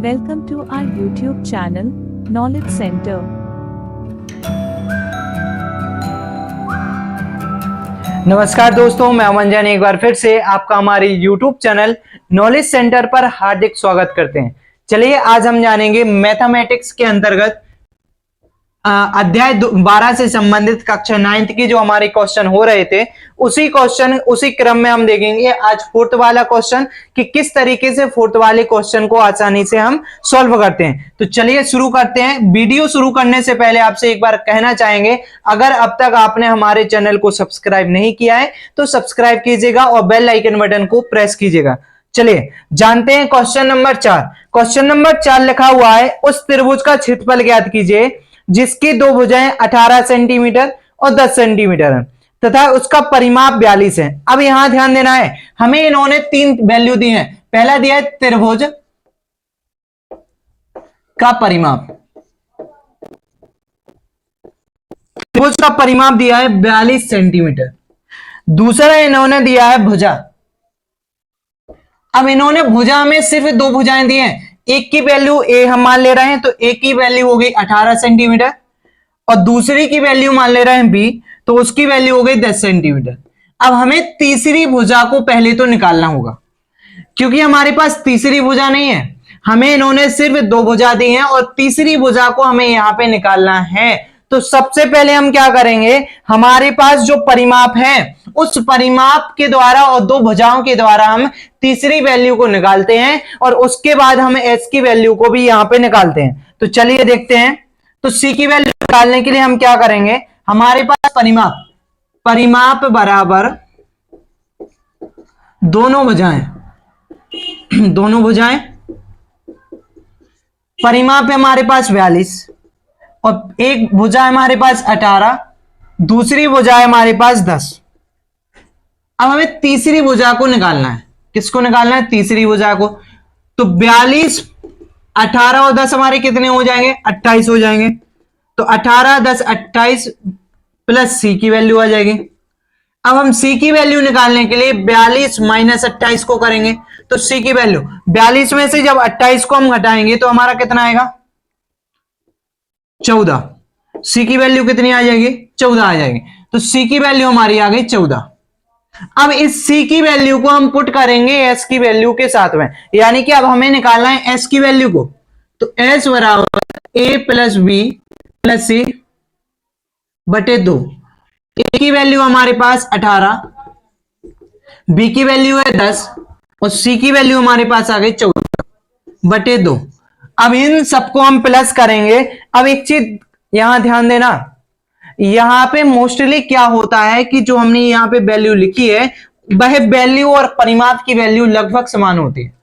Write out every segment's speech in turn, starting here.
Welcome to our YouTube channel, Knowledge Center. नमस्कार दोस्तों, मैं अमन जैन एक बार फिर से आपका हमारे YouTube चैनल नॉलेज सेंटर पर हार्दिक स्वागत करते हैं। चलिए आज हम जानेंगे मैथमेटिक्स के अंतर्गत अध्याय 12 से संबंधित कक्षा 9th की जो हमारे क्वेश्चन हो रहे थे उसी क्रम में हम देखेंगे आज फोर्थ वाला क्वेश्चन कि किस तरीके से फोर्थ वाले क्वेश्चन को आसानी से हम सॉल्व करते हैं। तो चलिए शुरू करते हैं। वीडियो शुरू करने से पहले आपसे एक बार कहना चाहेंगे, अगर अब तक आपने हमारे चैनल को सब्सक्राइब नहीं किया है तो सब्सक्राइब कीजिएगा और बेल आइकन बटन को प्रेस कीजिएगा। चलिए जानते हैं क्वेश्चन नंबर 4। क्वेश्चन नंबर 4 लिखा हुआ है, उस त्रिभुज का क्षेत्रफल ज्ञात कीजिए जिसकी दो भुजाएं 18 सेंटीमीटर और 10 सेंटीमीटर है तथा उसका परिमाप 42 है। अब यहां ध्यान देना है, हमें इन्होंने 3 वैल्यू दी है। पहला दिया है त्रिभुज का परिमाप, त्रिभुज का परिमाप दिया है 42 सेंटीमीटर। दूसरा इन्होंने दिया है भुजा। अब इन्होंने भुजा में सिर्फ 2 भुजाएं दी हैं, एक की वैल्यू ए हम मान ले रहे हैं, तो एक की वैल्यू हो गई 18 सेंटीमीटर और दूसरी की वैल्यू मान ले रहे हैं बी, तो उसकी वैल्यू हो गई 10 सेंटीमीटर। अब हमें तीसरी भुजा को पहले तो निकालना होगा, क्योंकि हमारे पास तीसरी भुजा नहीं है, हमें इन्होंने सिर्फ 2 भुजा दी हैं और तीसरी भुजा को हमें यहां पे निकालना है। तो सबसे पहले हम क्या करेंगे, हमारे पास जो परिमाप है उस परिमाप के द्वारा और 2 भुजाओं के द्वारा हम तीसरी वैल्यू को निकालते हैं और उसके बाद हम एस की वैल्यू को भी यहां पे निकालते हैं। तो चलिए देखते हैं। तो सी की वैल्यू निकालने के लिए हम क्या करेंगे, हमारे पास परिमाप बराबर दोनों भुजाएं परिमाप है हमारे पास 42 और एक भुजा है हमारे पास 18, दूसरी भुजा है हमारे पास 10। अब हमें तीसरी भुजा को निकालना है। किसको निकालना है? तीसरी भुजा को। तो 42, 18 और 10 हमारे कितने हो जाएंगे? 28 हो जाएंगे। तो 18, 10, 28 प्लस सी की वैल्यू आ जाएगी। अब हम सी की वैल्यू निकालने के लिए 42 माइनस 28 को करेंगे। तो सी की वैल्यू 42 में से जब 28 को हम घटाएंगे तो हमारा कितना आएगा? 14। सी की वैल्यू कितनी आ जाएगी? 14 आ जाएगी। तो सी की वैल्यू हमारी आ गई 14। अब इस सी की वैल्यू को हम पुट करेंगे एस की वैल्यू के साथ में, यानी कि अब हमें निकालना है एस की वैल्यू को। तो एस बराबर ए प्लस बी प्लस सी बटे 2। ए की वैल्यू हमारे पास 18, बी की वैल्यू है 10 और सी की वैल्यू हमारे पास आ गई 14 बटे 2। अब इन सबको हम प्लस करेंगे। अब एक चीज यहां ध्यान देना, यहां पे मोस्टली क्या होता है कि जो हमने यहां पे वैल्यू लिखी है वह वैल्यू और परिमाप की वैल्यू लगभग समान होती है।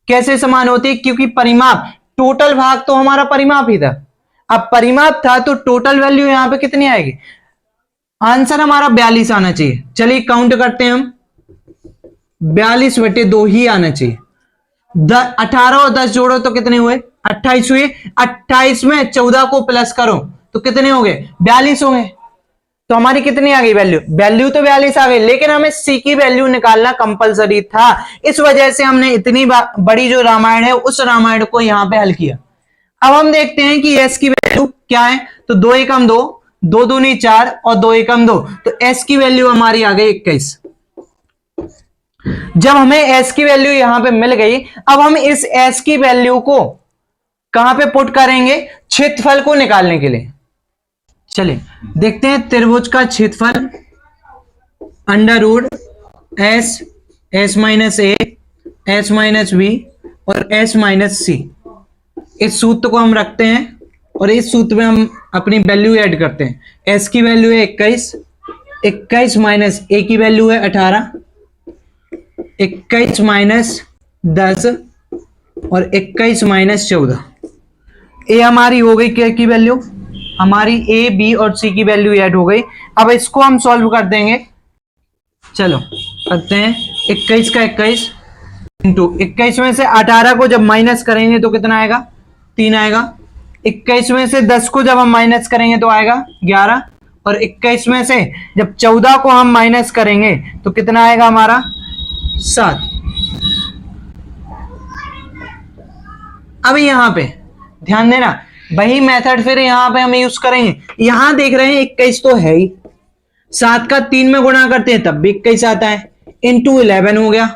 कैसे समान होती है? क्योंकि परिमाप टोटल भाग तो हमारा परिमाप ही था। अब परिमाप था तो टोटल वैल्यू यहां पे कितनी आएगी? आंसर हमारा 42 आना चाहिए। चलिए काउंट करते हैं हम, 42 बटे 2 ही आना चाहिए। 18 और 10 जोड़ो तो कितने हुए? 28 हुए। 28 में 14 को प्लस करो तो कितने हो गए? 42 हो गए। तो हमारी कितनी आ गई वैल्यू? वैल्यू तो 42 आ गई, लेकिन हमें सी की वैल्यू निकालना कंपलसरी था। इस वजह से हमने इतनी बड़ी जो रामायण है उस रामायण को यहां पे हल किया। अब हम देखते हैं कि एस की वैल्यू क्या है। तो 2 एकम 2, 2 दूनी 4 और 2 एकम 2, तो एस की वैल्यू हमारी आ गई 21। जब हमें एस की वैल्यू यहां पे मिल गई, अब हम इस एस की वैल्यू को कहां पे पुट करेंगे? क्षेत्रफल को निकालने के लिए। चलिए देखते हैं। त्रिभुज का क्षेत्रफल under root S, S minus A, S minus B और एस माइनस सी, इस सूत्र को हम रखते हैं और इस सूत्र में हम अपनी वैल्यू ऐड करते हैं। एस की वैल्यू है 21, 21 माइनस ए की वैल्यू है 18, 21 माइनस 10 और 21 माइनस 14। ए हमारी हो गई क्या की वैल्यू? हमारी ए, बी और सी की वैल्यू ऐड हो गई। अब इसको हम सॉल्व कर देंगे। चलो करते हैं। 21 का 21 इंटू 21 में से 18 को जब माइनस करेंगे तो कितना आएगा? 3 आएगा। 21 में से 10 को जब हम माइनस करेंगे तो आएगा 11 और 21 में से जब 14 को हम माइनस करेंगे तो कितना आएगा हमारा? 7। अब यहाँ पे ध्यान देना, वही मेथड फिर यहाँ पे हम यूज करेंगे। यहां देख रहे हैं 21 तो है ही, 7 का 3 में गुणा करते हैं तब भी 21 आता है, इंटू 11 हो गया।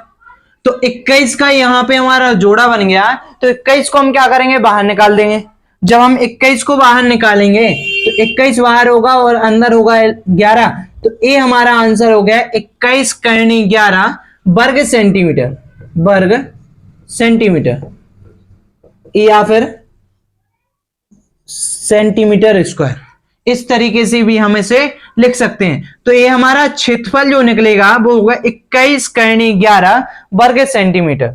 तो 21 का यहाँ पे हमारा जोड़ा बन गया। तो 21 को हम क्या करेंगे, बाहर निकाल देंगे। जब हम 21 को बाहर निकालेंगे तो 21 बाहर होगा और अंदर होगा 11। तो ये हमारा आंसर हो गया 21 करनी 11 वर्ग सेंटीमीटर, वर्ग सेंटीमीटर या फिर सेंटीमीटर स्क्वायर। इस तरीके से भी हम इसे लिख सकते हैं। तो ये हमारा क्षेत्रफल जो निकलेगा वो होगा 21 करनी 11 वर्ग सेंटीमीटर।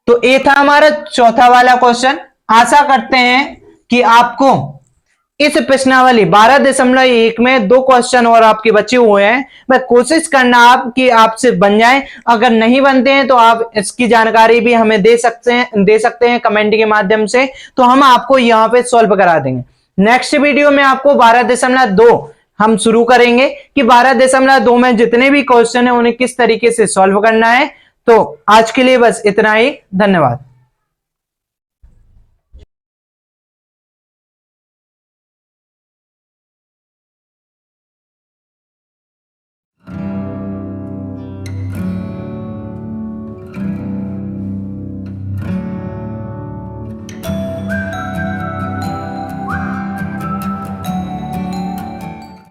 तो ये था हमारा चौथा वाला क्वेश्चन। आशा करते हैं कि आपको इस प्रश्नावली 12.1 में 2 क्वेश्चन और आपके बचे हुए हैं। मैं कोशिश करना आप कि आपसे बन जाए। अगर नहीं बनते हैं तो आप इसकी जानकारी भी हमें दे सकते हैं कमेंट के माध्यम से, तो हम आपको यहां पे सॉल्व करा देंगे। नेक्स्ट वीडियो में आपको 12.2 हम शुरू करेंगे कि 12.2 में जितने भी क्वेश्चन है उन्हें किस तरीके से सॉल्व करना है। तो आज के लिए बस इतना ही, धन्यवाद।